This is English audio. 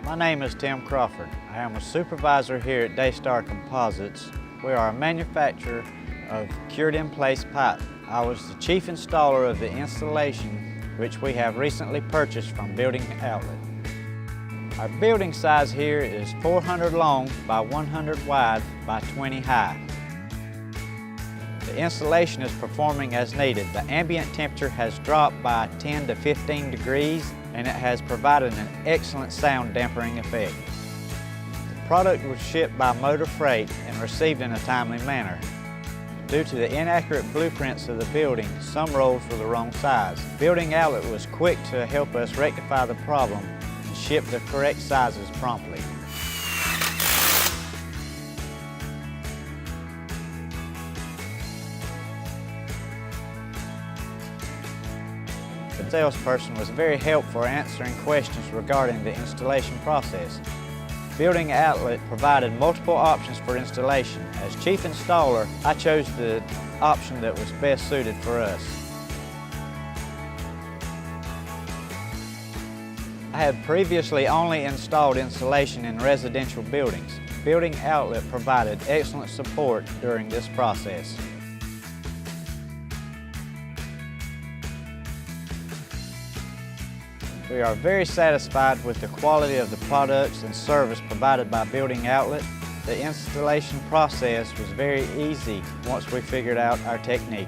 My name is Tim Crawford. I am a supervisor here at Daystar Composites. We are a manufacturer of cured-in-place pipe. I was the chief installer of the installation, which we have recently purchased from Building Outlet. Our building size here is 400 long by 100 wide by 20 high. The installation is performing as needed. The ambient temperature has dropped by 10 to 15 degrees and it has provided an excellent sound dampening effect. The product was shipped by motor freight and received in a timely manner. Due to the inaccurate blueprints of the building, some rolls were the wrong size. Building Outlet was quick to help us rectify the problem and ship the correct sizes promptly. The salesperson was very helpful answering questions regarding the installation process. Building Outlet provided multiple options for installation. As chief installer, I chose the option that was best suited for us. I had previously only installed insulation in residential buildings. Building Outlet provided excellent support during this process. We are very satisfied with the quality of the products and service provided by Building Outlet. The installation process was very easy once we figured out our technique.